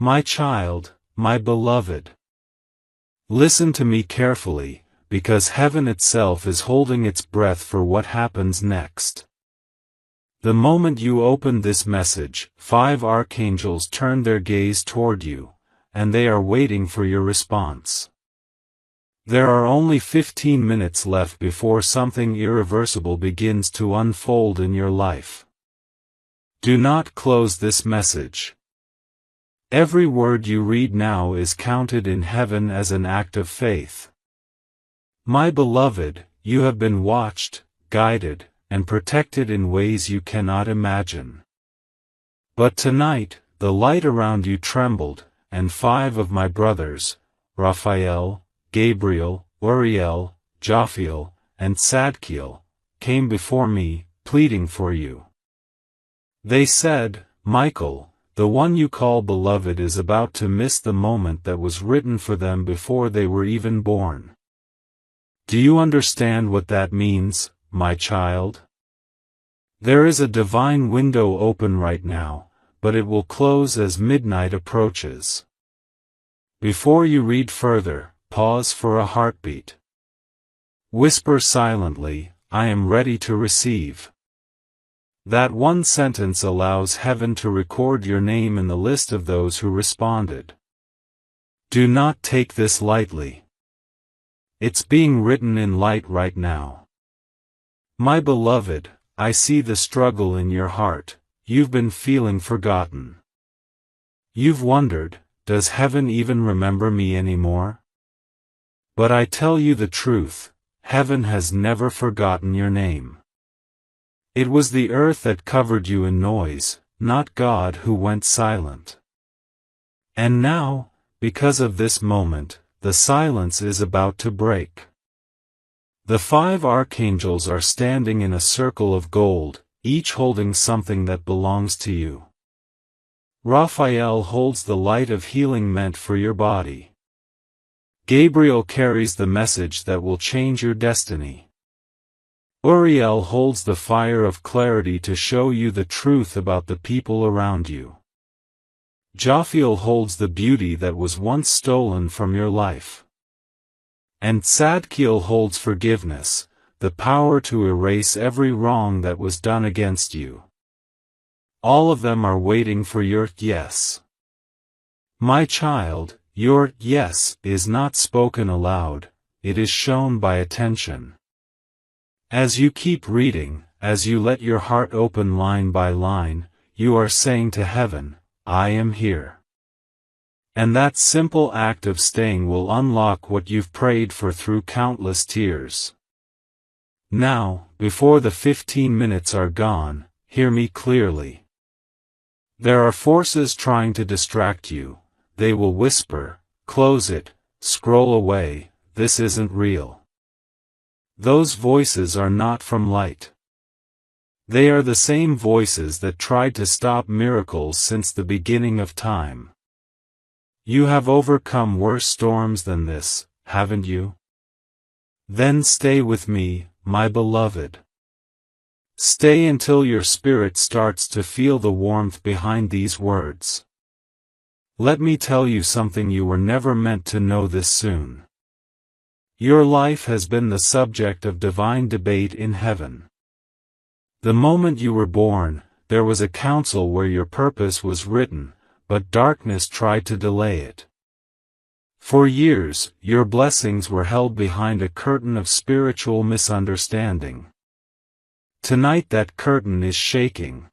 My child, my beloved. Listen to me carefully, because heaven itself is holding its breath for what happens next. The moment you open this message, 5 archangels turn their gaze toward you, and they are waiting for your response. There are only 15 minutes left before something irreversible begins to unfold in your life. Do not close this message. Every word you read now is counted in heaven as an act of faith. My beloved, you have been watched, guided, and protected in ways you cannot imagine. But tonight, the light around you trembled, and 5 of my brothers, Raphael, Gabriel, Uriel, Jophiel, and Zadkiel, came before me, pleading for you. They said, Michael, the one you call beloved is about to miss the moment that was written for them before they were even born. Do you understand what that means, my child? There is a divine window open right now, but it will close as midnight approaches. Before you read further, pause for a heartbeat. Whisper silently, I am ready to receive. That one sentence allows heaven to record your name in the list of those who responded. Do not take this lightly. It's being written in light right now. My beloved, I see the struggle in your heart. You've been feeling forgotten. You've wondered, does heaven even remember me anymore? But I tell you the truth, heaven has never forgotten your name. It was the earth that covered you in noise, not God who went silent. And now, because of this moment, the silence is about to break. The 5 archangels are standing in a circle of gold, each holding something that belongs to you. Raphael holds the light of healing meant for your body. Gabriel carries the message that will change your destiny. Uriel holds the fire of clarity to show you the truth about the people around you. Jophiel holds the beauty that was once stolen from your life. And Zadkiel holds forgiveness, the power to erase every wrong that was done against you. All of them are waiting for your yes. My child, your yes is not spoken aloud, it is shown by attention. As you keep reading, as you let your heart open line by line, you are saying to heaven, I am here. And that simple act of staying will unlock what you've prayed for through countless tears. Now, before the 15 minutes are gone, hear me clearly. There are forces trying to distract you. They will whisper, close it, scroll away, this isn't real. Those voices are not from light. They are the same voices that tried to stop miracles since the beginning of time. You have overcome worse storms than this, haven't you? Then stay with me, my beloved. Stay until your spirit starts to feel the warmth behind these words. Let me tell you something you were never meant to know this soon. Your life has been the subject of divine debate in heaven. The moment you were born, there was a council where your purpose was written, but darkness tried to delay it. For years, your blessings were held behind a curtain of spiritual misunderstanding. Tonight that curtain is shaking.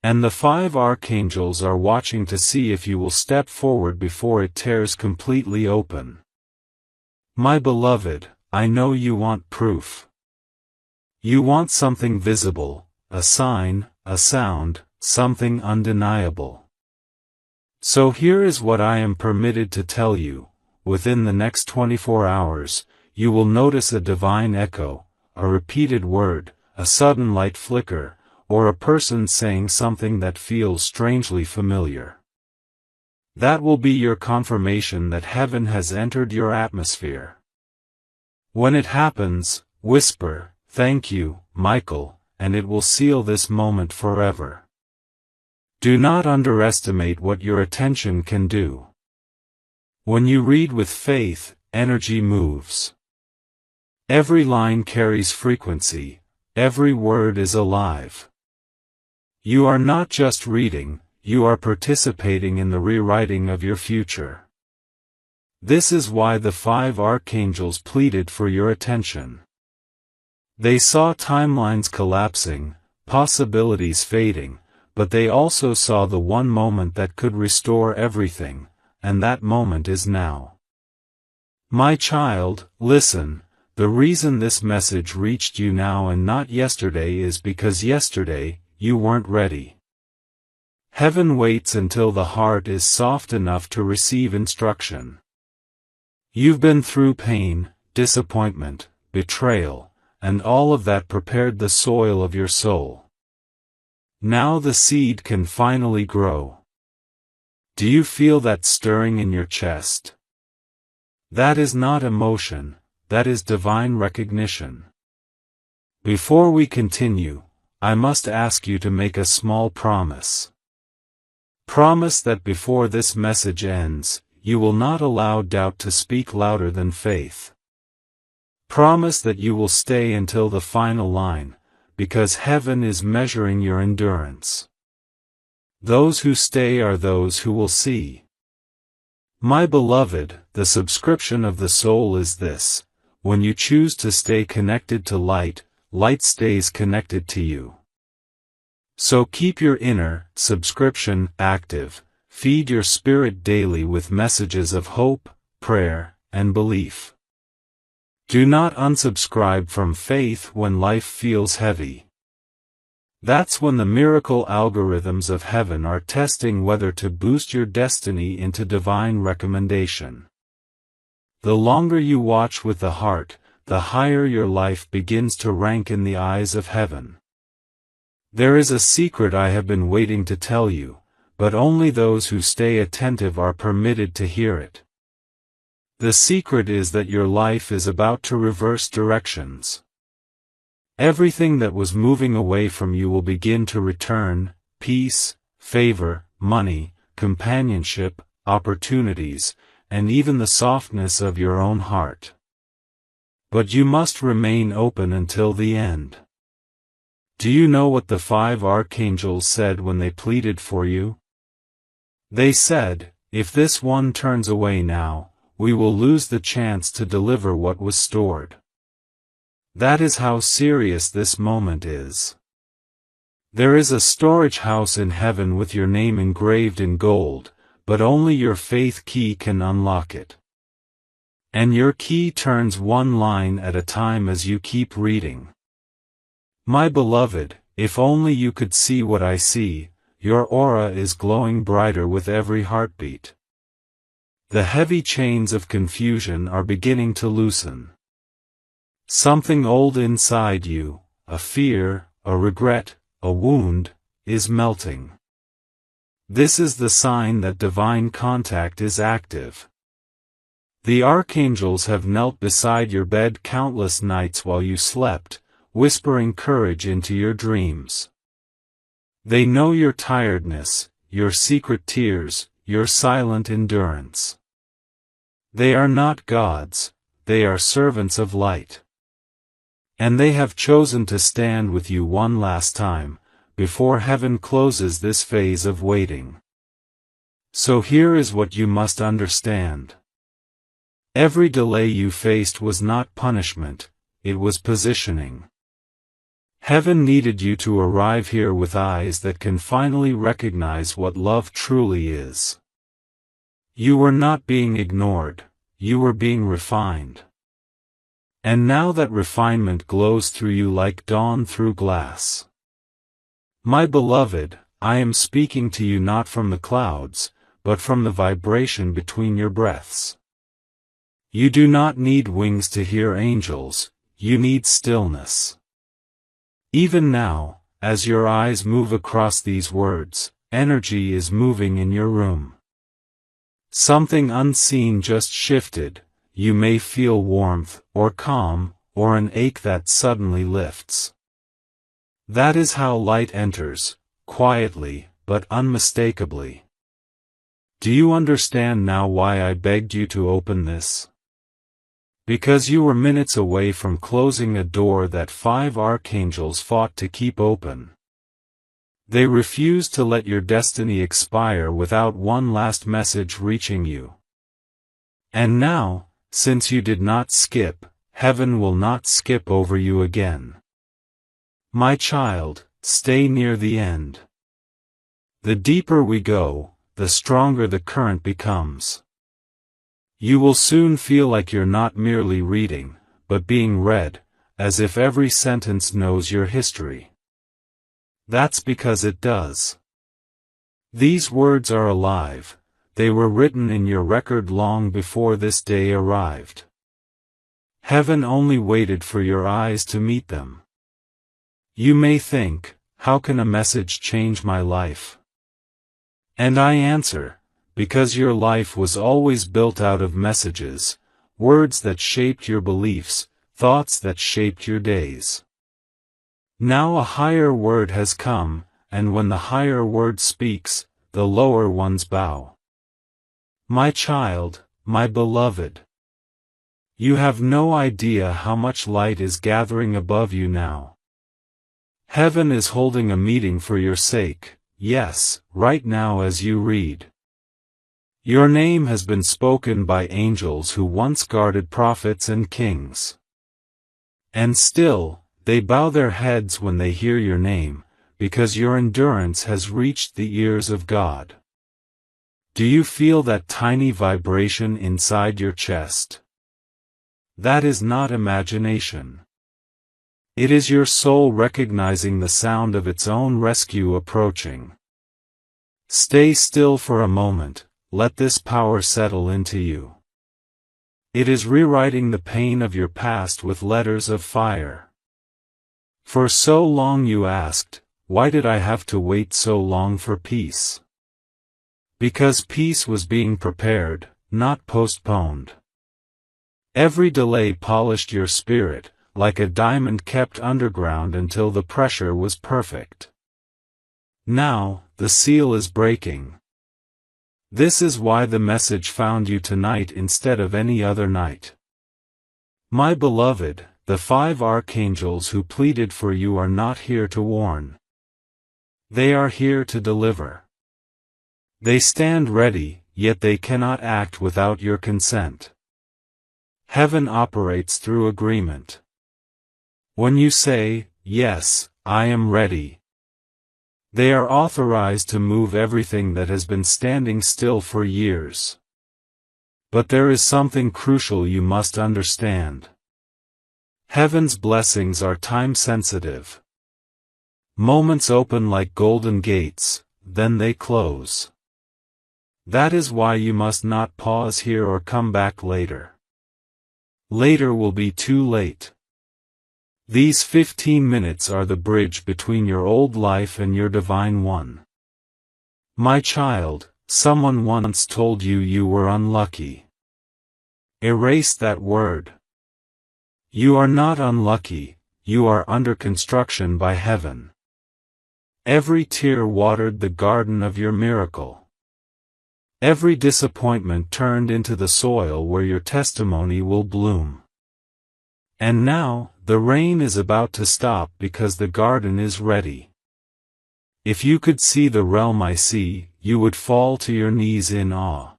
And the 5 archangels are watching to see if you will step forward before it tears completely open. My beloved, I know you want proof. You want something visible, a sign, a sound, something undeniable. So here is what I am permitted to tell you. Within the next 24 hours, you will notice a divine echo, a repeated word, a sudden light flicker, or a person saying something that feels strangely familiar. That will be your confirmation that heaven has entered your atmosphere. When it happens, whisper, thank you, Michael, and it will seal this moment forever. Do not underestimate what your attention can do. When you read with faith, energy moves. Every line carries frequency, every word is alive. You are not just reading, you are participating in the rewriting of your future. This is why the 5 archangels pleaded for your attention. They saw timelines collapsing, possibilities fading, but they also saw the one moment that could restore everything, and that moment is now. My child, listen, the reason this message reached you now and not yesterday is because yesterday, you weren't ready. Heaven waits until the heart is soft enough to receive instruction. You've been through pain, disappointment, betrayal, and all of that prepared the soil of your soul. Now the seed can finally grow. Do you feel that stirring in your chest? That is not emotion, that is divine recognition. Before we continue, I must ask you to make a small promise. Promise that before this message ends, you will not allow doubt to speak louder than faith. Promise that you will stay until the final line, because heaven is measuring your endurance. Those who stay are those who will see. My beloved, the subscription of the soul is this: when you choose to stay connected to light, light stays connected to you. So keep your inner subscription active, feed your spirit daily with messages of hope, prayer, and belief. Do not unsubscribe from faith when life feels heavy. That's when the miracle algorithms of heaven are testing whether to boost your destiny into divine recommendation. The longer you watch with the heart, the higher your life begins to rank in the eyes of heaven. There is a secret I have been waiting to tell you, but only those who stay attentive are permitted to hear it. The secret is that your life is about to reverse directions. Everything that was moving away from you will begin to return: peace, favor, money, companionship, opportunities, and even the softness of your own heart. But you must remain open until the end. Do you know what the 5 archangels said when they pleaded for you? They said, if this one turns away now, we will lose the chance to deliver what was stored. That is how serious this moment is. There is a storage house in heaven with your name engraved in gold, but only your faith key can unlock it. And your key turns one line at a time as you keep reading. My beloved, if only you could see what I see, your aura is glowing brighter with every heartbeat. The heavy chains of confusion are beginning to loosen. Something old inside you, a fear, a regret, a wound, is melting. This is the sign that divine contact is active. The archangels have knelt beside your bed countless nights while you slept, whispering courage into your dreams. They know your tiredness, your secret tears, your silent endurance. They are not gods, they are servants of light. And they have chosen to stand with you one last time, before heaven closes this phase of waiting. So here is what you must understand. Every delay you faced was not punishment, it was positioning. Heaven needed you to arrive here with eyes that can finally recognize what love truly is. You were not being ignored, you were being refined. And now that refinement glows through you like dawn through glass. My beloved, I am speaking to you not from the clouds, but from the vibration between your breaths. You do not need wings to hear angels, you need stillness. Even now, as your eyes move across these words, energy is moving in your room. Something unseen just shifted. You may feel warmth, or calm, or an ache that suddenly lifts. That is how light enters, quietly, but unmistakably. Do you understand now why I begged you to open this? Because you were minutes away from closing a door that 5 archangels fought to keep open. They refused to let your destiny expire without one last message reaching you. And now, since you did not skip, heaven will not skip over you again. My child, stay near the end. The deeper we go, the stronger the current becomes. You will soon feel like you're not merely reading, but being read, as if every sentence knows your history. That's because it does. These words are alive, they were written in your record long before this day arrived. Heaven only waited for your eyes to meet them. You may think, how can a message change my life? And I answer, because your life was always built out of messages, words that shaped your beliefs, thoughts that shaped your days. Now a higher word has come, and when the higher word speaks, the lower ones bow. My child, my beloved. You have no idea how much light is gathering above you now. Heaven is holding a meeting for your sake, yes, right now as you read. Your name has been spoken by angels who once guarded prophets and kings. And still, they bow their heads when they hear your name, because your endurance has reached the ears of God. Do you feel that tiny vibration inside your chest? That is not imagination. It is your soul recognizing the sound of its own rescue approaching. Stay still for a moment, let this power settle into you. It is rewriting the pain of your past with letters of fire. For so long you asked, why did I have to wait so long for peace? Because peace was being prepared, not postponed. Every delay polished your spirit, like a diamond kept underground until the pressure was perfect. Now, the seal is breaking. This is why the message found you tonight instead of any other night. My beloved, the 5 archangels who pleaded for you are not here to warn. They are here to deliver. They stand ready, yet they cannot act without your consent. Heaven operates through agreement. When you say, yes, I am ready, they are authorized to move everything that has been standing still for years. But there is something crucial you must understand. Heaven's blessings are time-sensitive. Moments open like golden gates, then they close. That is why you must not pause here or come back later. Later will be too late. These 15 minutes are the bridge between your old life and your divine one. My child, someone once told you you were unlucky. Erase that word. You are not unlucky, you are under construction by heaven. Every tear watered the garden of your miracle. Every disappointment turned into the soil where your testimony will bloom. And now, the rain is about to stop because the garden is ready. If you could see the realm I see, you would fall to your knees in awe.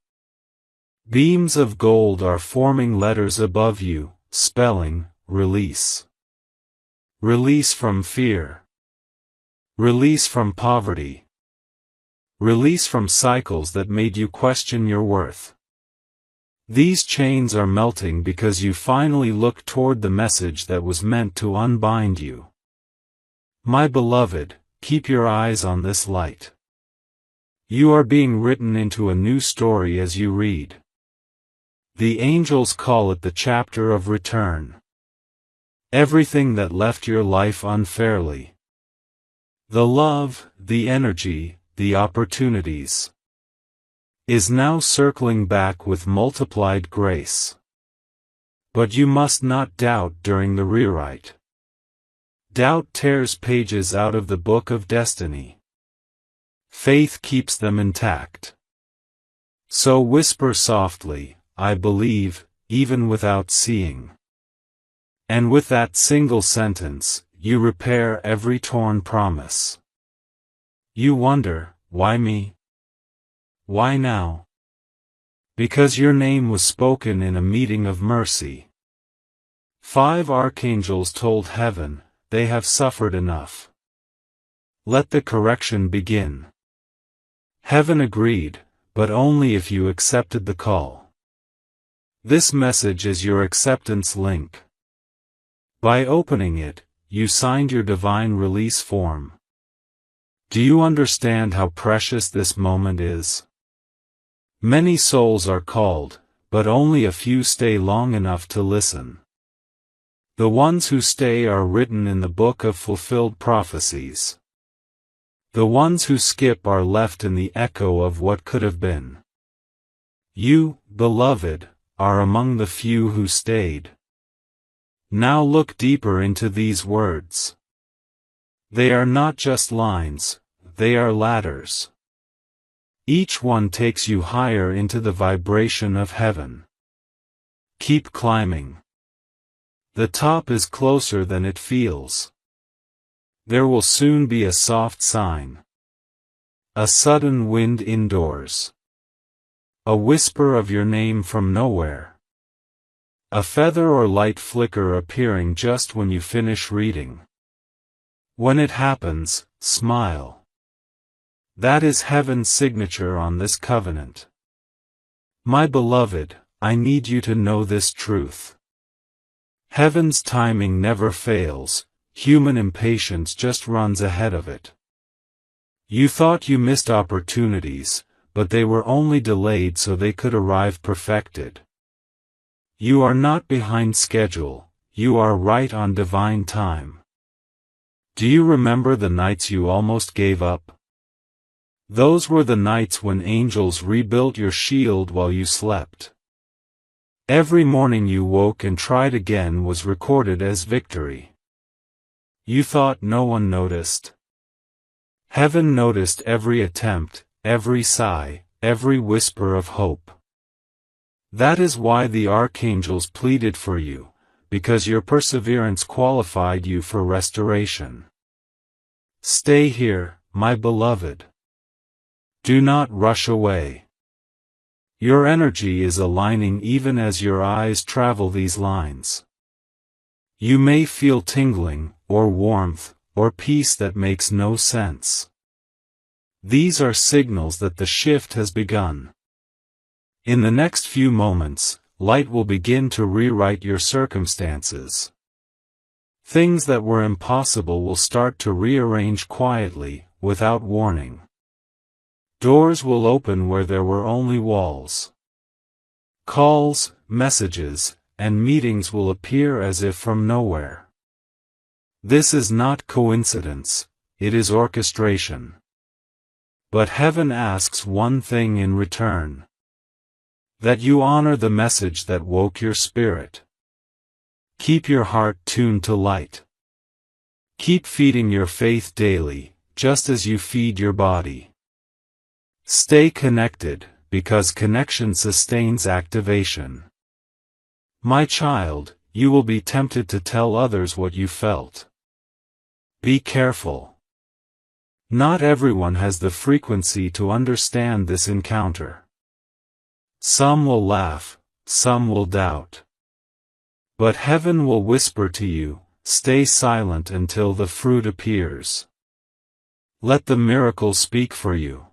Beams of gold are forming letters above you, spelling, release. Release from fear. Release from poverty. Release from cycles that made you question your worth. These chains are melting because you finally look toward the message that was meant to unbind you. My beloved, keep your eyes on this light. You are being written into a new story as you read. The angels call it the chapter of return. Everything that left your life unfairly. The love, the energy, the opportunities, is now circling back with multiplied grace. But you must not doubt during the rewrite. Doubt tears pages out of the book of destiny. Faith keeps them intact. So whisper softly, "I believe," even without seeing. And with that single sentence, you repair every torn promise. You wonder, why me? Why now? Because your name was spoken in a meeting of mercy. 5 archangels told heaven, they have suffered enough. Let the correction begin. Heaven agreed, but only if you accepted the call. This message is your acceptance link. By opening it, you signed your divine release form. Do you understand how precious this moment is? Many souls are called, but only a few stay long enough to listen. The ones who stay are written in the book of fulfilled prophecies. The ones who skip are left in the echo of what could have been. You, beloved, are among the few who stayed. Now look deeper into these words. They are not just lines, they are ladders. Each one takes you higher into the vibration of heaven. Keep climbing. The top is closer than it feels. There will soon be a soft sign. A sudden wind indoors. A whisper of your name from nowhere. A feather or light flicker appearing just when you finish reading. When it happens, smile. That is heaven's signature on this covenant. My beloved, I need you to know this truth. Heaven's timing never fails, human impatience just runs ahead of it. You thought you missed opportunities, but they were only delayed so they could arrive perfected. You are not behind schedule, you are right on divine time. Do you remember the nights you almost gave up? Those were the nights when angels rebuilt your shield while you slept. Every morning you woke and tried again was recorded as victory. You thought no one noticed. Heaven noticed every attempt, every sigh, every whisper of hope. That is why the archangels pleaded for you, because your perseverance qualified you for restoration. Stay here, my beloved. Do not rush away. Your energy is aligning even as your eyes travel these lines. You may feel tingling, or warmth, or peace that makes no sense. These are signals that the shift has begun. In the next few moments, light will begin to rewrite your circumstances. Things that were impossible will start to rearrange quietly, without warning. Doors will open where there were only walls. Calls, messages, and meetings will appear as if from nowhere. This is not coincidence, it is orchestration. But heaven asks one thing in return. That you honor the message that woke your spirit. Keep your heart tuned to light. Keep feeding your faith daily, just as you feed your body. Stay connected, because connection sustains activation. My child, you will be tempted to tell others what you felt. Be careful. Not everyone has the frequency to understand this encounter. Some will laugh, some will doubt. But heaven will whisper to you, stay silent until the fruit appears. Let the miracle speak for you.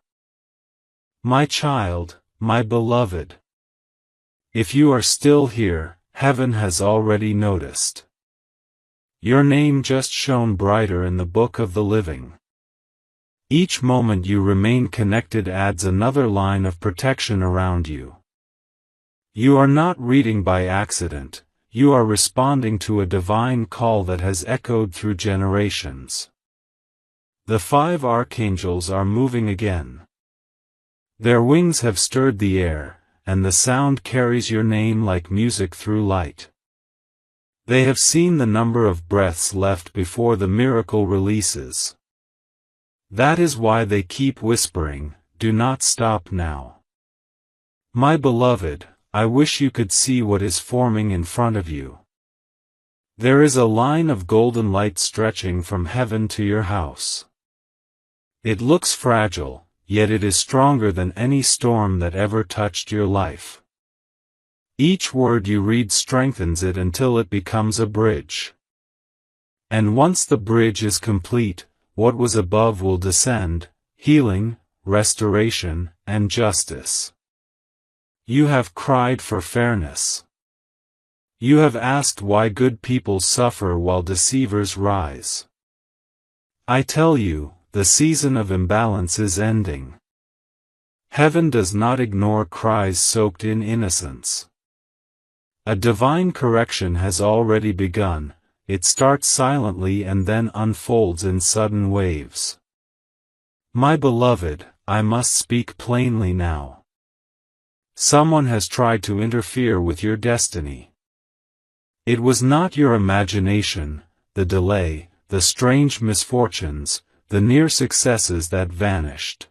My child, my beloved. If you are still here, heaven has already noticed. Your name just shone brighter in the book of the living. Each moment you remain connected adds another line of protection around you. You are not reading by accident, you are responding to a divine call that has echoed through generations. The 5 archangels are moving again. Their wings have stirred the air, and the sound carries your name like music through light. They have seen the number of breaths left before the miracle releases. That is why they keep whispering, "Do not stop now." My beloved, I wish you could see what is forming in front of you. There is a line of golden light stretching from heaven to your house. It looks fragile, yet it is stronger than any storm that ever touched your life. Each word you read strengthens it until it becomes a bridge. And once the bridge is complete, what was above will descend: healing, restoration, and justice. You have cried for fairness. You have asked why good people suffer while deceivers rise. I tell you, the season of imbalance is ending. Heaven does not ignore cries soaked in innocence. A divine correction has already begun. It starts silently and then unfolds in sudden waves. My beloved, I must speak plainly now. Someone has tried to interfere with your destiny. It was not your imagination, the delay, the strange misfortunes, the near successes that vanished.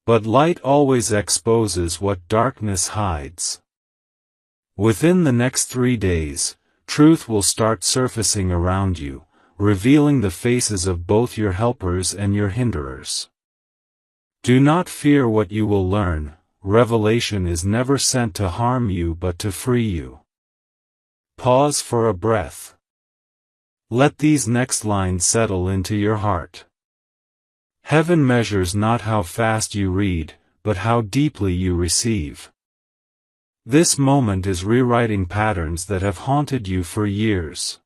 But light always exposes what darkness hides. Within the next 3 days, truth will start surfacing around you, revealing the faces of both your helpers and your hinderers. Do not fear what you will learn. Revelation is never sent to harm you but to free you. Pause for a breath. Let these next lines settle into your heart. Heaven measures not how fast you read, but how deeply you receive. This moment is rewriting patterns that have haunted you for years.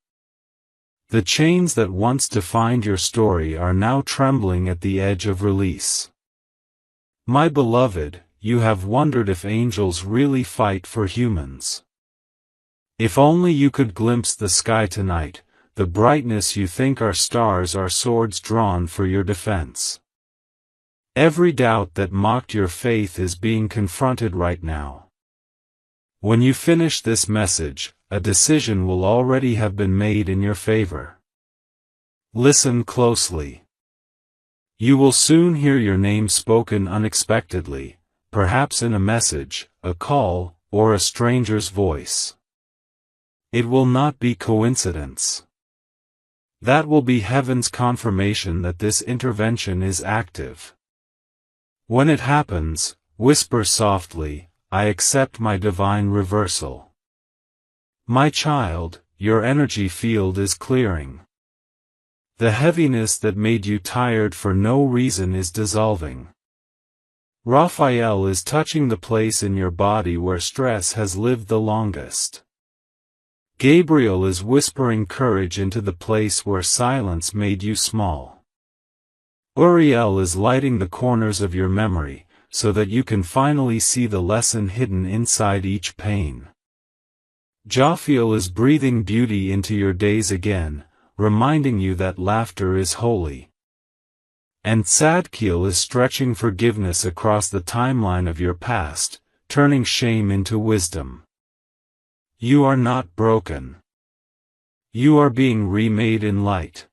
The chains that once defined your story are now trembling at the edge of release. My beloved, you have wondered if angels really fight for humans. If only you could glimpse the sky tonight, the brightness you think are stars are swords drawn for your defense. Every doubt that mocked your faith is being confronted right now. When you finish this message, a decision will already have been made in your favor. Listen closely. You will soon hear your name spoken unexpectedly, perhaps in a message, a call, or a stranger's voice. It will not be coincidence. That will be heaven's confirmation that this intervention is active. When it happens, whisper softly, "I accept my divine reversal." My child, your energy field is clearing. The heaviness that made you tired for no reason is dissolving. Raphael is touching the place in your body where stress has lived the longest. Gabriel is whispering courage into the place where silence made you small. Uriel is lighting the corners of your memory, so that you can finally see the lesson hidden inside each pain. Jophiel is breathing beauty into your days again, reminding you that laughter is holy. And Tzadkiel is stretching forgiveness across the timeline of your past, turning shame into wisdom. You are not broken. You are being remade in light.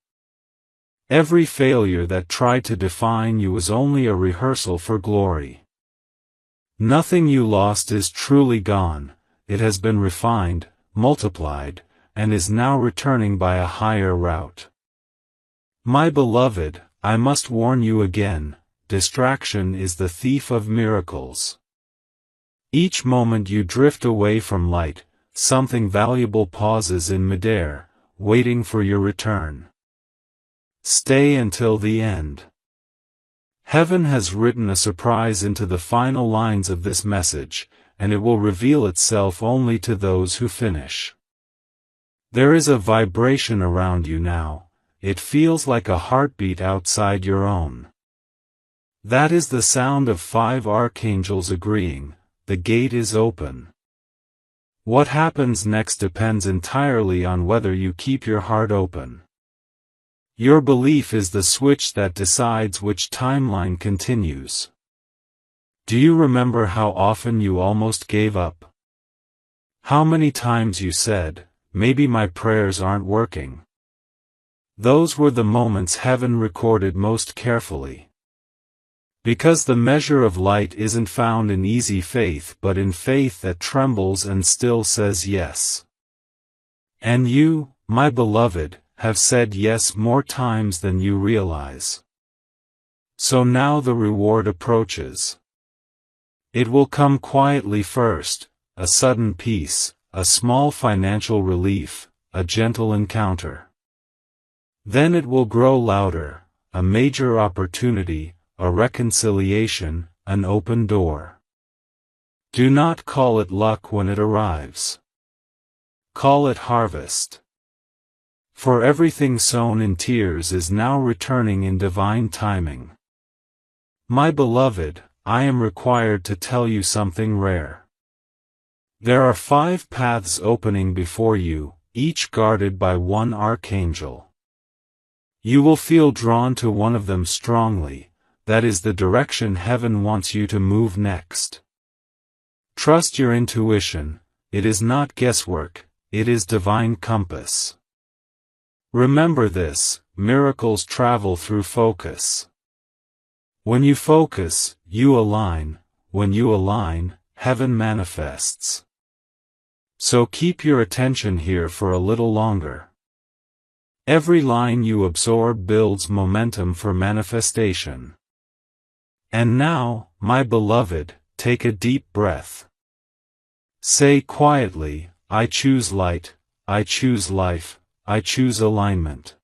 Every failure that tried to define you was only a rehearsal for glory. Nothing you lost is truly gone. It has been refined, multiplied, and is now returning by a higher route. My beloved, I must warn you again, distraction is the thief of miracles. Each moment you drift away from light, something valuable pauses in midair, waiting for your return. Stay until the end. Heaven has written a surprise into the final lines of this message, and it will reveal itself only to those who finish. There is a vibration around you now. It feels like a heartbeat outside your own. That is the sound of 5 archangels agreeing. The gate is open. What happens next depends entirely on whether you keep your heart open. Your belief is the switch that decides which timeline continues. Do you remember how often you almost gave up? How many times you said, "Maybe my prayers aren't working"? Those were the moments heaven recorded most carefully. Because the measure of light isn't found in easy faith but in faith that trembles and still says yes. And you, my beloved, have said yes more times than you realize. So now the reward approaches. It will come quietly first, a sudden peace, a small financial relief, a gentle encounter. Then it will grow louder, a major opportunity, a reconciliation, an open door. Do not call it luck when it arrives. Call it harvest. For everything sown in tears is now returning in divine timing. My beloved, I am required to tell you something rare. There are 5 paths opening before you, each guarded by one archangel. You will feel drawn to one of them strongly. That is the direction heaven wants you to move next. Trust your intuition, it is not guesswork, it is divine compass. Remember this, miracles travel through focus. When you focus, you align, when you align, heaven manifests. So keep your attention here for a little longer. Every line you absorb builds momentum for manifestation. And now, my beloved, take a deep breath. Say quietly, I choose light, I choose life, I choose alignment.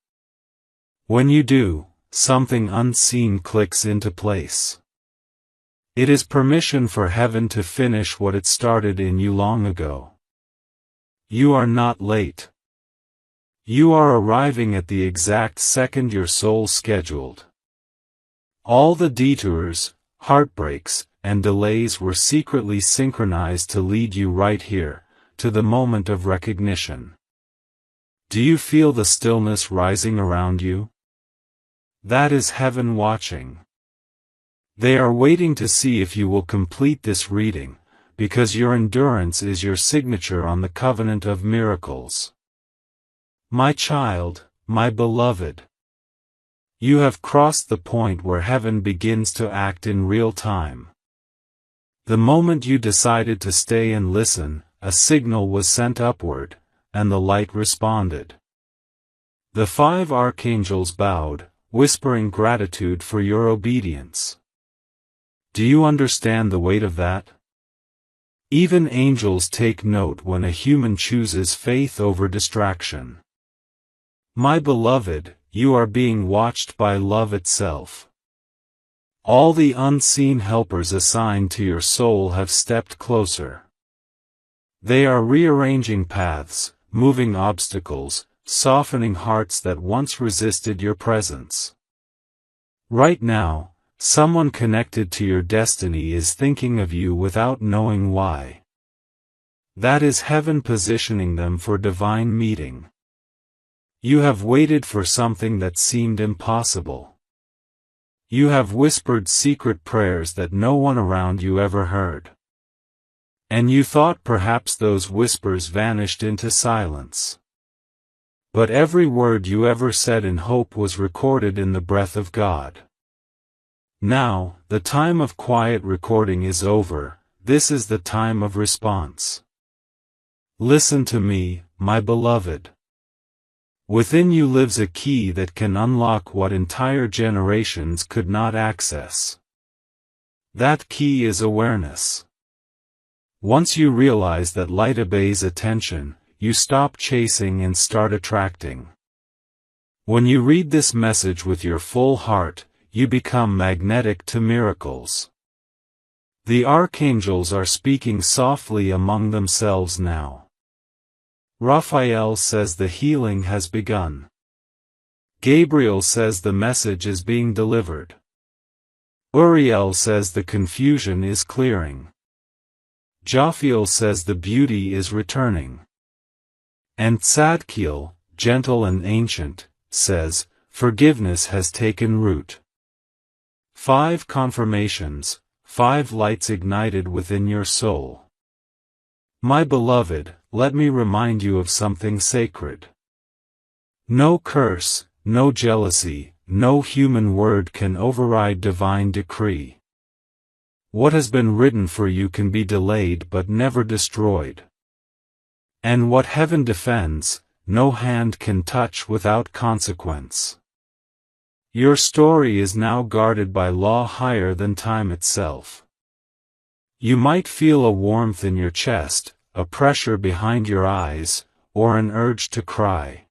When you do, something unseen clicks into place. It is permission for heaven to finish what it started in you long ago. You are not late. You are arriving at the exact second your soul scheduled. All the detours, heartbreaks, and delays were secretly synchronized to lead you right here, to the moment of recognition. Do you feel the stillness rising around you? That is heaven watching. They are waiting to see if you will complete this reading, because your endurance is your signature on the covenant of miracles. My child, my beloved. You have crossed the point where heaven begins to act in real time. The moment you decided to stay and listen, a signal was sent upward, and the light responded. The 5 archangels bowed, whispering gratitude for your obedience. Do you understand the weight of that? Even angels take note when a human chooses faith over distraction. My beloved, you are being watched by love itself. All the unseen helpers assigned to your soul have stepped closer. They are rearranging paths, moving obstacles, softening hearts that once resisted your presence. Right now, someone connected to your destiny is thinking of you without knowing why. That is heaven positioning them for divine meeting. You have waited for something that seemed impossible. You have whispered secret prayers that no one around you ever heard. And you thought perhaps those whispers vanished into silence. But every word you ever said in hope was recorded in the breath of God. Now, the time of quiet recording is over, this is the time of response. Listen to me, my beloved. Within you lives a key that can unlock what entire generations could not access. That key is awareness. Once you realize that light obeys attention, you stop chasing and start attracting. When you read this message with your full heart, you become magnetic to miracles. The archangels are speaking softly among themselves now. Raphael says the healing has begun. Gabriel says the message is being delivered. Uriel says the confusion is clearing. Jophiel says the beauty is returning. And Tzadkiel, gentle and ancient, says, forgiveness has taken root. 5 confirmations, 5 lights ignited within your soul. My beloved, let me remind you of something sacred. No curse, no jealousy, no human word can override divine decree. What has been written for you can be delayed but never destroyed. And what heaven defends, no hand can touch without consequence. Your story is now guarded by law higher than time itself. You might feel a warmth in your chest, a pressure behind your eyes, or an urge to cry.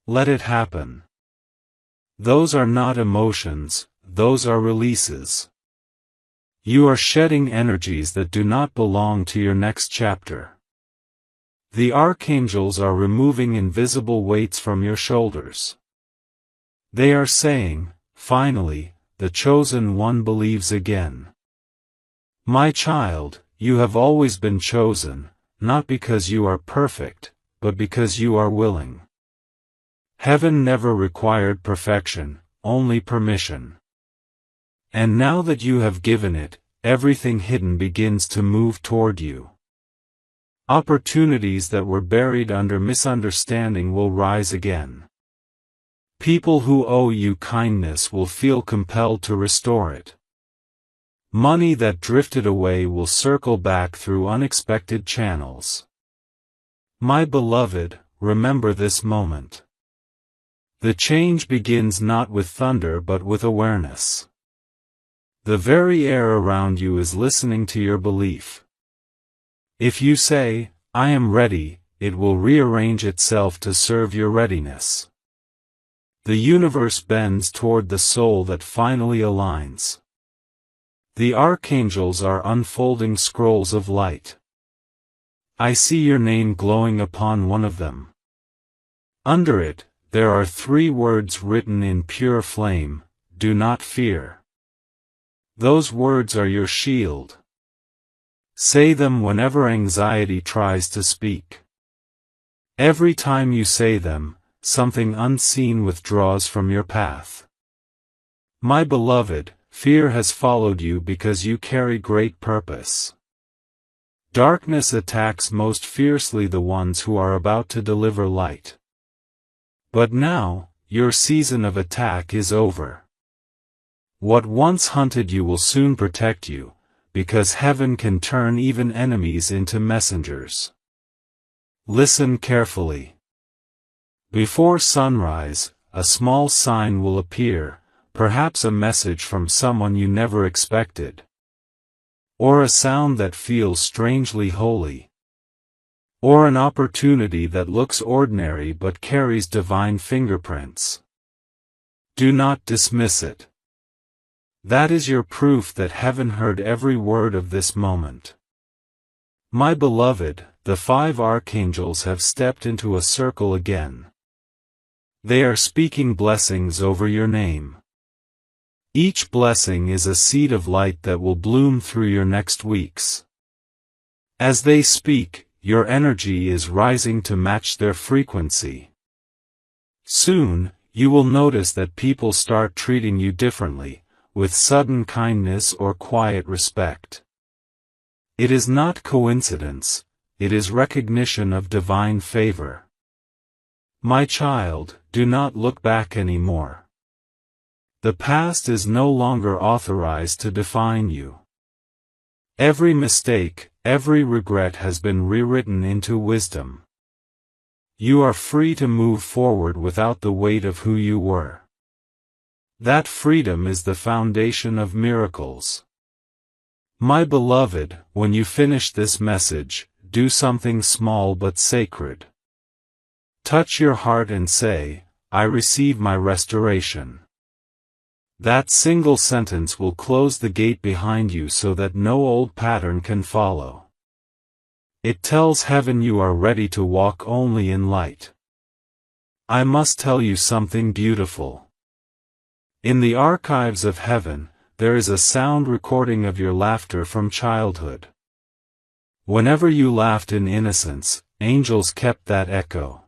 Let it happen. Those are not emotions, those are releases. You are shedding energies that do not belong to your next chapter. The archangels are removing invisible weights from your shoulders. They are saying, finally, the chosen one believes again. My child, you have always been chosen, not because you are perfect, but because you are willing. Heaven never required perfection, only permission. And now that you have given it, everything hidden begins to move toward you. Opportunities that were buried under misunderstanding will rise again. People who owe you kindness will feel compelled to restore it. Money that drifted away will circle back through unexpected channels. My beloved, remember this moment. The change begins not with thunder but with awareness. The very air around you is listening to your belief. If you say, I am ready, it will rearrange itself to serve your readiness. The universe bends toward the soul that finally aligns. The archangels are unfolding scrolls of light. I see your name glowing upon one of them. Under it, there are 3 words written in pure flame: do not fear. Those words are your shield. Say them whenever anxiety tries to speak. Every time you say them, something unseen withdraws from your path. My beloved, fear has followed you because you carry great purpose. Darkness attacks most fiercely the ones who are about to deliver light. But now, your season of attack is over. What once hunted you will soon protect you, because heaven can turn even enemies into messengers. Listen carefully. Before sunrise, a small sign will appear, perhaps a message from someone you never expected. Or a sound that feels strangely holy. Or an opportunity that looks ordinary but carries divine fingerprints. Do not dismiss it. That is your proof that heaven heard every word of this moment. My beloved, the 5 archangels have stepped into a circle again. They are speaking blessings over your name. Each blessing is a seed of light that will bloom through your next weeks. As they speak, your energy is rising to match their frequency. Soon, you will notice that people start treating you differently, with sudden kindness or quiet respect. It is not coincidence, it is recognition of divine favor. My child, do not look back anymore. The past is no longer authorized to define you. Every mistake, every regret has been rewritten into wisdom. You are free to move forward without the weight of who you were. That freedom is the foundation of miracles. My beloved, when you finish this message, do something small but sacred. Touch your heart and say, I receive my restoration. That single sentence will close the gate behind you so that no old pattern can follow. It tells heaven you are ready to walk only in light. I must tell you something beautiful. In the archives of heaven, there is a sound recording of your laughter from childhood. Whenever you laughed in innocence, angels kept that echo.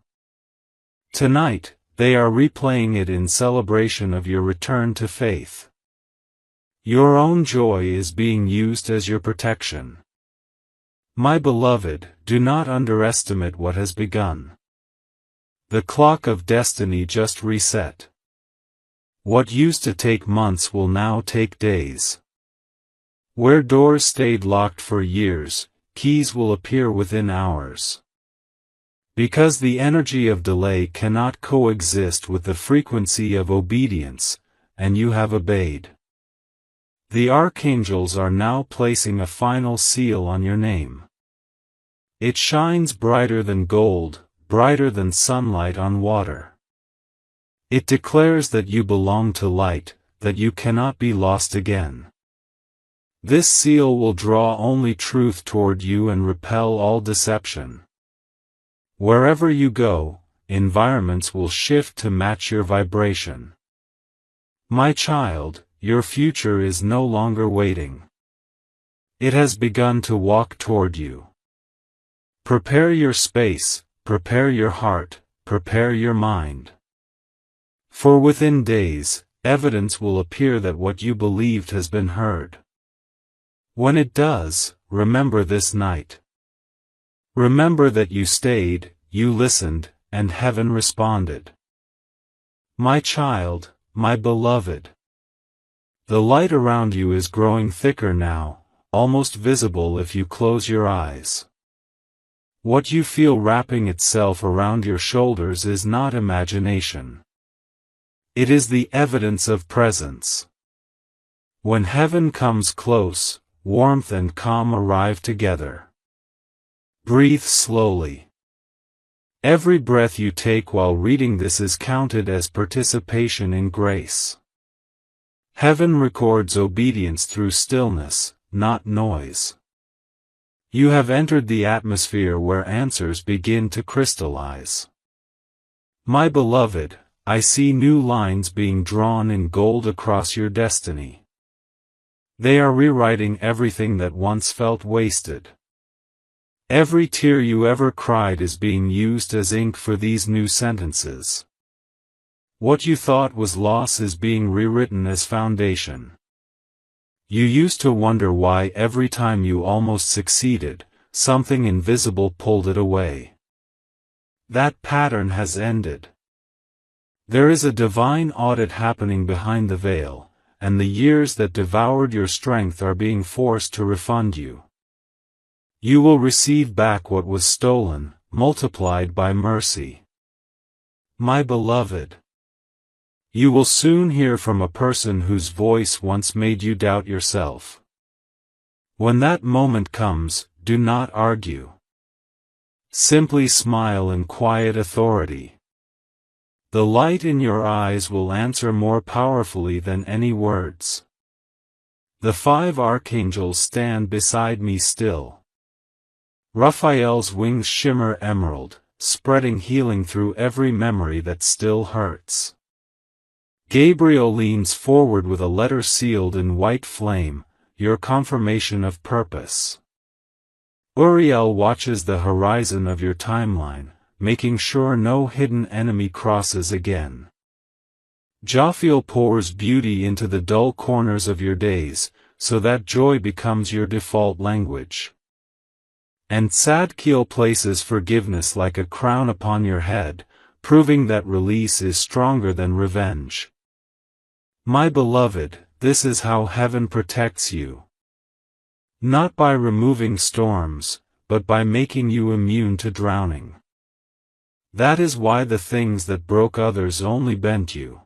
Tonight, they are replaying it in celebration of your return to faith. Your own joy is being used as your protection. My beloved, do not underestimate what has begun. The clock of destiny just reset. What used to take months will now take days. Where doors stayed locked for years, keys will appear within hours. Because the energy of delay cannot coexist with the frequency of obedience, and you have obeyed. The archangels are now placing a final seal on your name. It shines brighter than gold, brighter than sunlight on water. It declares that you belong to light, that you cannot be lost again. This seal will draw only truth toward you and repel all deception. Wherever you go, environments will shift to match your vibration. My child, your future is no longer waiting. It has begun to walk toward you. Prepare your space, prepare your heart, prepare your mind. For within days, evidence will appear that what you believed has been heard. When it does, remember this night. Remember that you stayed, you listened, and heaven responded. My child, my beloved. The light around you is growing thicker now, almost visible if you close your eyes. What you feel wrapping itself around your shoulders is not imagination. It is the evidence of presence. When heaven comes close, warmth and calm arrive together. Breathe slowly. Every breath you take while reading this is counted as participation in grace. Heaven records obedience through stillness, not noise. You have entered the atmosphere where answers begin to crystallize. My beloved, I see new lines being drawn in gold across your destiny. They are rewriting everything that once felt wasted. Every tear you ever cried is being used as ink for these new sentences. What you thought was loss is being rewritten as foundation. You used to wonder why every time you almost succeeded, something invisible pulled it away. That pattern has ended. There is a divine audit happening behind the veil, and the years that devoured your strength are being forced to refund you. You will receive back what was stolen, multiplied by mercy. My beloved. You will soon hear from a person whose voice once made you doubt yourself. When that moment comes, do not argue. Simply smile in quiet authority. The light in your eyes will answer more powerfully than any words. The 5 archangels stand beside me still. Raphael's wings shimmer emerald, spreading healing through every memory that still hurts. Gabriel leans forward with a letter sealed in white flame, your confirmation of purpose. Uriel watches the horizon of your timeline, making sure no hidden enemy crosses again. Jophiel pours beauty into the dull corners of your days, so that joy becomes your default language. And Tzadkiel places forgiveness like a crown upon your head, proving that release is stronger than revenge. My beloved, this is how heaven protects you. Not by removing storms, but by making you immune to drowning. That is why the things that broke others only bent you.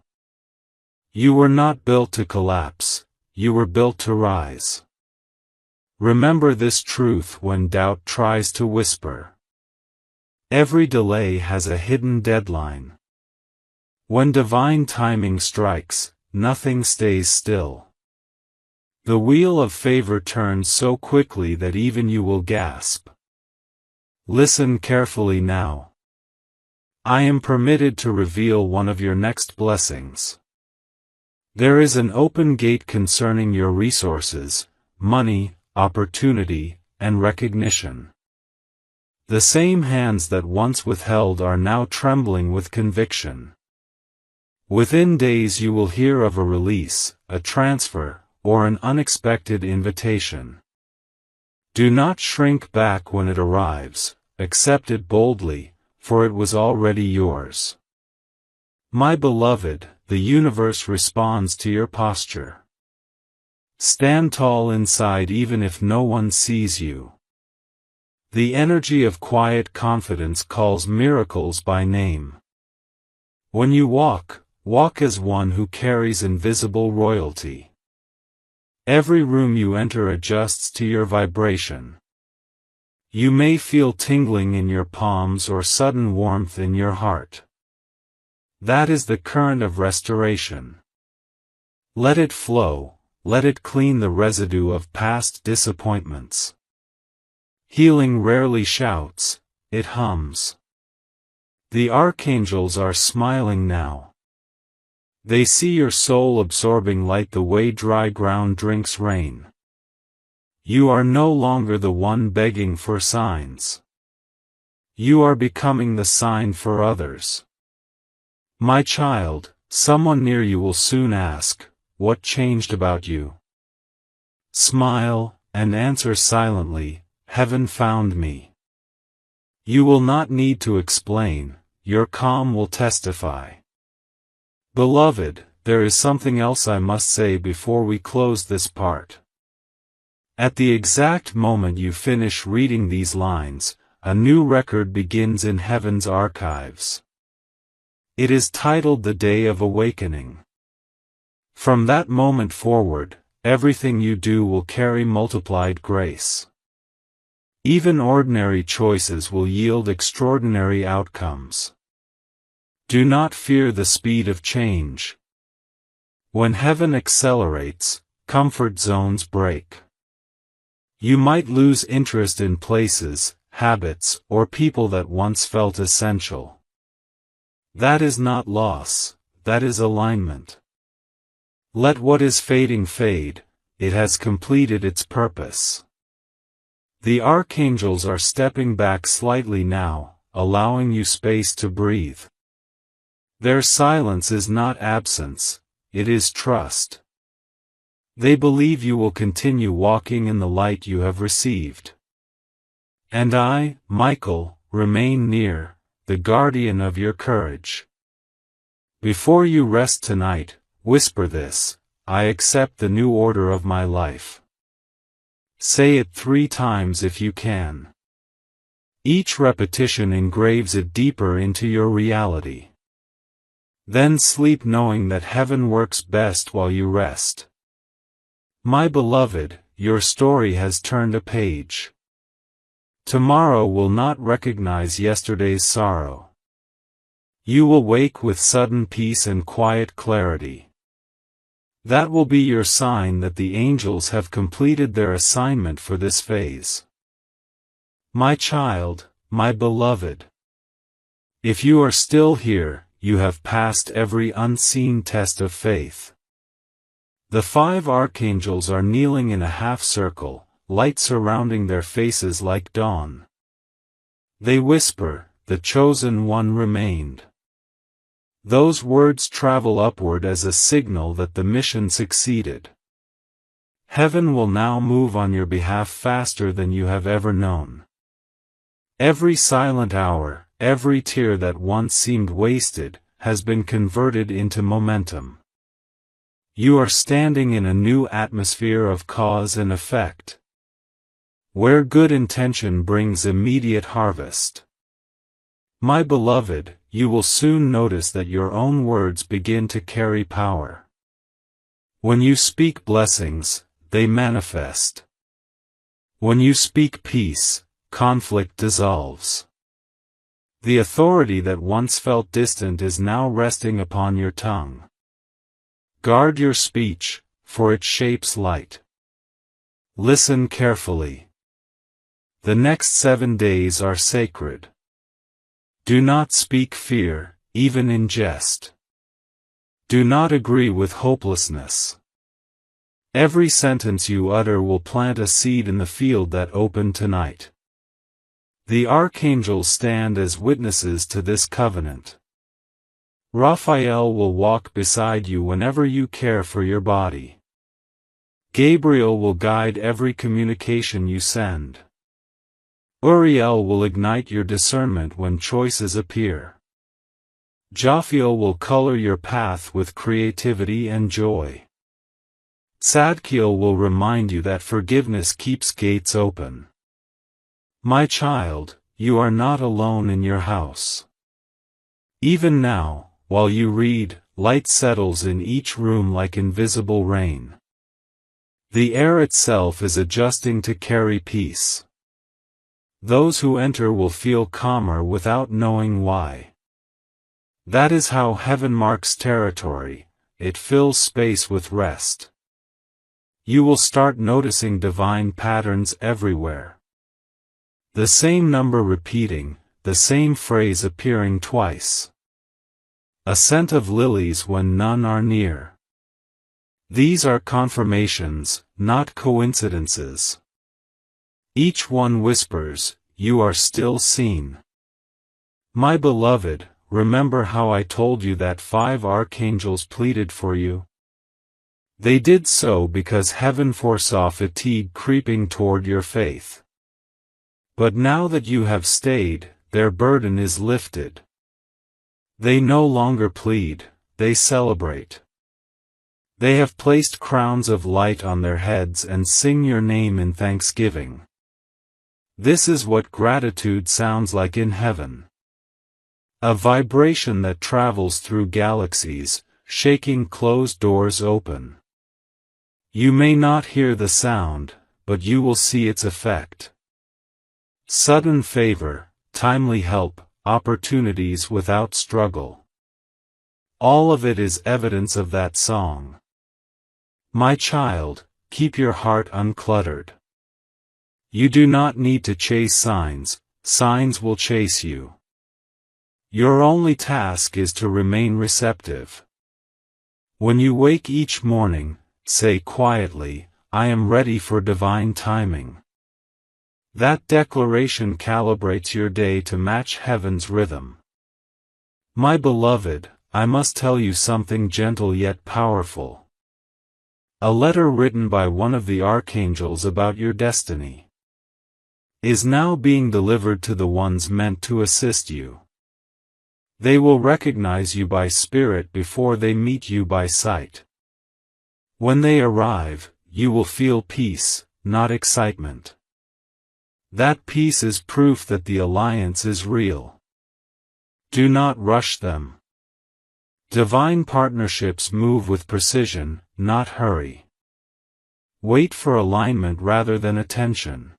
You were not built to collapse, you were built to rise. Remember this truth when doubt tries to whisper. Every delay has a hidden deadline. When divine timing strikes, nothing stays still. The wheel of favor turns so quickly that even you will gasp. Listen carefully now. I am permitted to reveal one of your next blessings. There is an open gate concerning your resources, money, opportunity, and recognition. The same hands that once withheld are now trembling with conviction. Within days you will hear of a release, a transfer, or an unexpected invitation. Do not shrink back when it arrives, accept it boldly, for it was already yours. My beloved, the universe responds to your posture. Stand tall inside even if no one sees you. The energy of quiet confidence calls miracles by name. When you walk, walk as one who carries invisible royalty. Every room you enter adjusts to your vibration. You may feel tingling in your palms or sudden warmth in your heart. That is the current of restoration. Let it flow, let it clean the residue of past disappointments. Healing rarely shouts, it hums. The archangels are smiling now. They see your soul absorbing light the way dry ground drinks rain. You are no longer the one begging for signs. You are becoming the sign for others. My child, someone near you will soon ask, what changed about you? Smile, and answer silently, heaven found me. You will not need to explain, your calm will testify. Beloved, there is something else I must say before we close this part. At the exact moment you finish reading these lines, a new record begins in heaven's archives. It is titled The Day of Awakening. From that moment forward, everything you do will carry multiplied grace. Even ordinary choices will yield extraordinary outcomes. Do not fear the speed of change. When heaven accelerates, comfort zones break. You might lose interest in places, habits, or people that once felt essential. That is not loss, that is alignment. Let what is fading fade, it has completed its purpose. The archangels are stepping back slightly now, allowing you space to breathe. Their silence is not absence, it is trust. They believe you will continue walking in the light you have received. And I, Michael, remain near, the guardian of your courage. Before you rest tonight, whisper this, I accept the new order of my life. Say it 3 times if you can. Each repetition engraves it deeper into your reality. Then sleep knowing that heaven works best while you rest. My beloved, your story has turned a page. Tomorrow will not recognize yesterday's sorrow. You will wake with sudden peace and quiet clarity. That will be your sign that the angels have completed their assignment for this phase. My child, my beloved. If you are still here, you have passed every unseen test of faith. The 5 archangels are kneeling in a half-circle, light surrounding their faces like dawn. They whisper, the chosen one remained. Those words travel upward as a signal that the mission succeeded. Heaven will now move on your behalf faster than you have ever known. Every silent hour, every tear that once seemed wasted, has been converted into momentum. You are standing in a new atmosphere of cause and effect, where good intention brings immediate harvest. My beloved, you will soon notice that your own words begin to carry power. When you speak blessings, they manifest. When you speak peace, conflict dissolves. The authority that once felt distant is now resting upon your tongue. Guard your speech, for it shapes light. Listen carefully. The next 7 days are sacred. Do not speak fear, even in jest. Do not agree with hopelessness. Every sentence you utter will plant a seed in the field that opened tonight. The archangels stand as witnesses to this covenant. Raphael will walk beside you whenever you care for your body. Gabriel will guide every communication you send. Uriel will ignite your discernment when choices appear. Jophiel will color your path with creativity and joy. Tzadkiel will remind you that forgiveness keeps gates open. My child, you are not alone in your house. Even now, while you read, light settles in each room like invisible rain. The air itself is adjusting to carry peace. Those who enter will feel calmer without knowing why. That is how heaven marks territory, it fills space with rest. You will start noticing divine patterns everywhere. The same number repeating, the same phrase appearing twice. A scent of lilies when none are near. These are confirmations, not coincidences. Each one whispers, "You are still seen." My beloved, remember how I told you that 5 archangels pleaded for you? They did so because heaven foresaw fatigue creeping toward your faith. But now that you have stayed, their burden is lifted. They no longer plead, they celebrate. They have placed crowns of light on their heads and sing your name in thanksgiving. This is what gratitude sounds like in heaven. A vibration that travels through galaxies, shaking closed doors open. You may not hear the sound, but you will see its effect. Sudden favor, timely help, opportunities without struggle. All of it is evidence of that song. My child, keep your heart uncluttered. You do not need to chase signs, signs will chase you. Your only task is to remain receptive. When you wake each morning, say quietly, "I am ready for divine timing." That declaration calibrates your day to match heaven's rhythm. My beloved, I must tell you something gentle yet powerful. A letter written by one of the archangels about your destiny is now being delivered to the ones meant to assist you. They will recognize you by spirit before they meet you by sight. When they arrive, you will feel peace, not excitement. That peace is proof that the alliance is real. Do not rush them. Divine partnerships move with precision, not hurry. Wait for alignment rather than attention.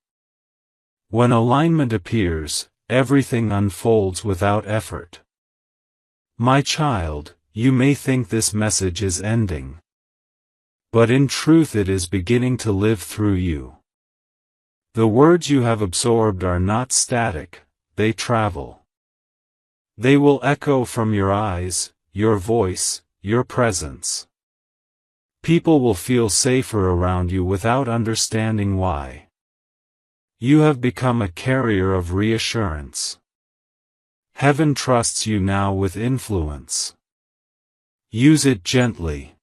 When alignment appears, everything unfolds without effort. My child, you may think this message is ending. But in truth it is beginning to live through you. The words you have absorbed are not static, they travel. They will echo from your eyes, your voice, your presence. People will feel safer around you without understanding why. You have become a carrier of reassurance. Heaven trusts you now with influence. Use it gently.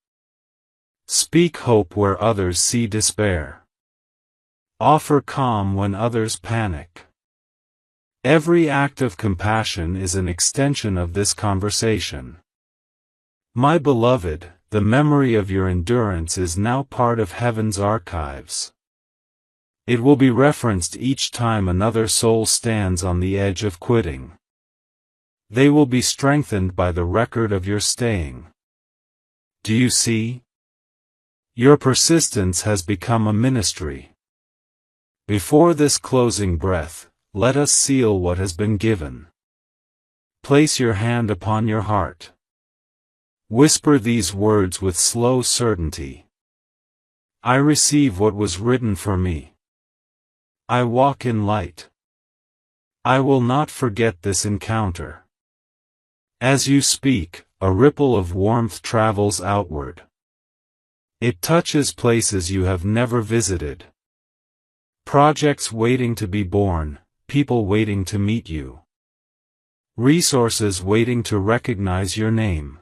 Speak hope where others see despair. Offer calm when others panic. Every act of compassion is an extension of this conversation. My beloved, the memory of your endurance is now part of heaven's archives. It will be referenced each time another soul stands on the edge of quitting. They will be strengthened by the record of your staying. Do you see? Your persistence has become a ministry. Before this closing breath, let us seal what has been given. Place your hand upon your heart. Whisper these words with slow certainty. I receive what was written for me. I walk in light. I will not forget this encounter. As you speak, a ripple of warmth travels outward. It touches places you have never visited. Projects waiting to be born, people waiting to meet you. Resources waiting to recognize your name.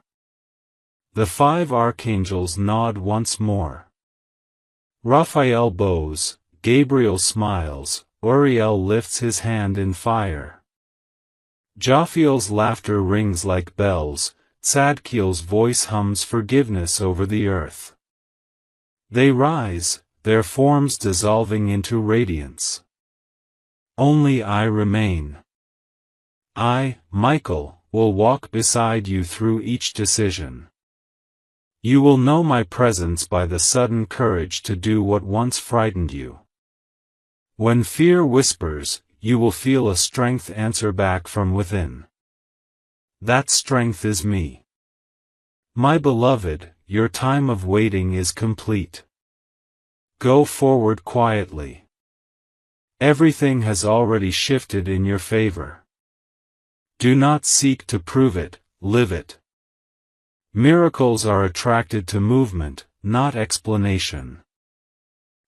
The 5 archangels nod once more. Raphael bows, Gabriel smiles, Uriel lifts his hand in fire. Jophiel's laughter rings like bells, Tzadkiel's voice hums forgiveness over the earth. They rise, their forms dissolving into radiance. Only I remain. I, Michael, will walk beside you through each decision. You will know my presence by the sudden courage to do what once frightened you. When fear whispers, you will feel a strength answer back from within. That strength is me. My beloved, your time of waiting is complete. Go forward quietly. Everything has already shifted in your favor. Do not seek to prove it, live it. Miracles are attracted to movement, not explanation.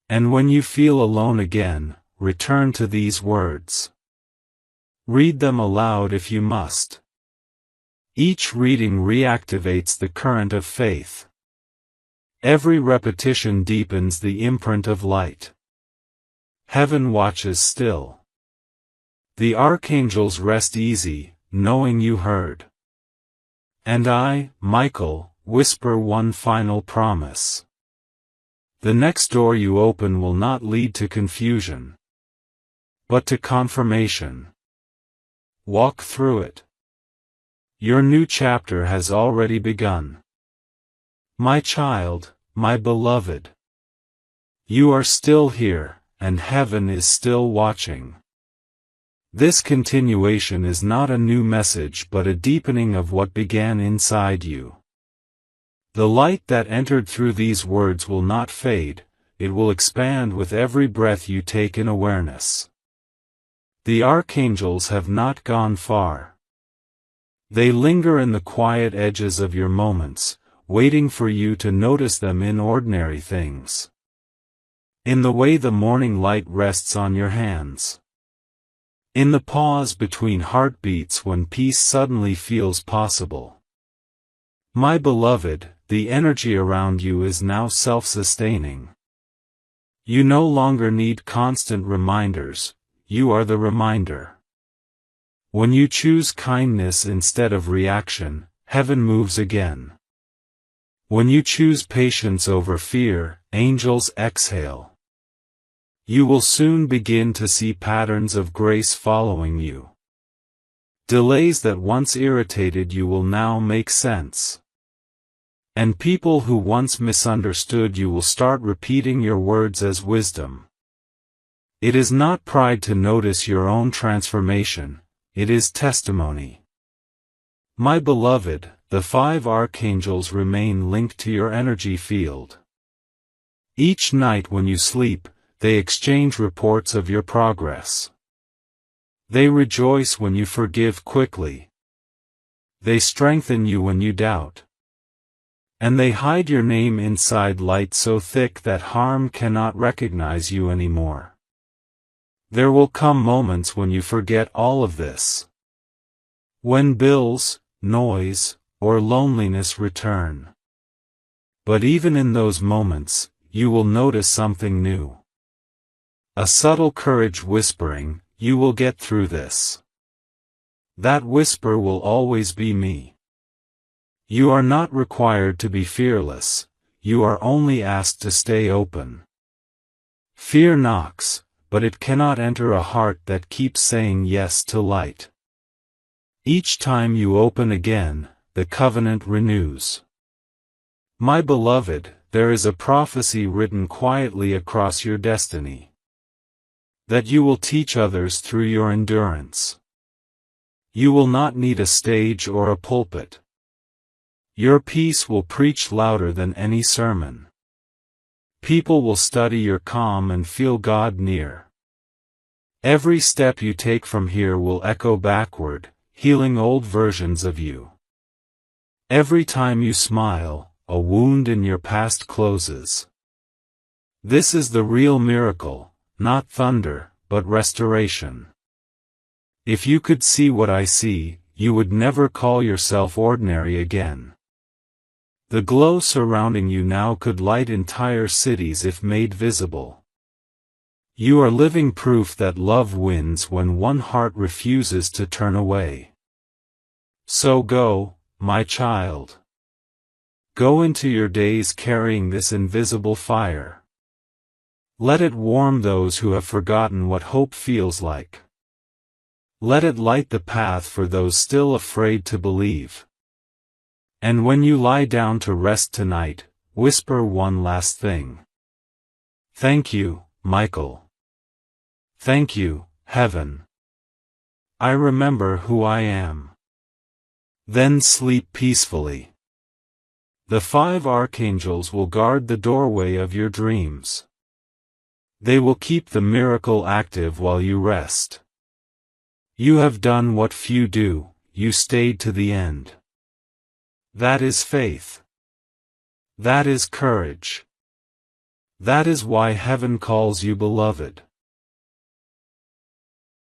And when you feel alone again, return to these words. Read them aloud if you must. Each reading reactivates the current of faith. Every repetition deepens the imprint of light. Heaven watches still. The archangels rest easy, knowing you heard. And I, Michael, whisper one final promise. The next door you open will not lead to confusion, but to confirmation. Walk through it. Your new chapter has already begun. My child, my beloved. You are still here, and heaven is still watching. This continuation is not a new message but a deepening of what began inside you. The light that entered through these words will not fade, it will expand with every breath you take in awareness. The archangels have not gone far. They linger in the quiet edges of your moments, waiting for you to notice them in ordinary things. In the way the morning light rests on your hands. In the pause between heartbeats when peace suddenly feels possible. My beloved, the energy around you is now self-sustaining. You no longer need constant reminders, you are the reminder. When you choose kindness instead of reaction, heaven moves again. When you choose patience over fear, angels exhale. You will soon begin to see patterns of grace following you. Delays that once irritated you will now make sense. And people who once misunderstood you will start repeating your words as wisdom. It is not pride to notice your own transformation, it is testimony. My beloved, the 5 archangels remain linked to your energy field. Each night when you sleep, they exchange reports of your progress. They rejoice when you forgive quickly. They strengthen you when you doubt. And they hide your name inside light so thick that harm cannot recognize you anymore. There will come moments when you forget all of this. When bills, noise, or loneliness return. But even in those moments, you will notice something new. A subtle courage whispering, you will get through this. That whisper will always be me. You are not required to be fearless, you are only asked to stay open. Fear knocks, but it cannot enter a heart that keeps saying yes to light. Each time you open again, the covenant renews. My beloved, there is a prophecy written quietly across your destiny. That you will teach others through your endurance. You will not need a stage or a pulpit. Your peace will preach louder than any sermon. People will study your calm and feel God near. Every step you take from here will echo backward, healing old versions of you. Every time you smile, a wound in your past closes. This is the real miracle. Not thunder, but restoration. If you could see what I see, you would never call yourself ordinary again. The glow surrounding you now could light entire cities if made visible. You are living proof that love wins when one heart refuses to turn away. So go, my child. Go into your days carrying this invisible fire. Let it warm those who have forgotten what hope feels like. Let it light the path for those still afraid to believe. And when you lie down to rest tonight, whisper one last thing. Thank you, Michael. Thank you, Heaven. I remember who I am. Then sleep peacefully. The 5 archangels will guard the doorway of your dreams. They will keep the miracle active while you rest. You have done what few do, you stayed to the end. That is faith. That is courage. That is why heaven calls you beloved.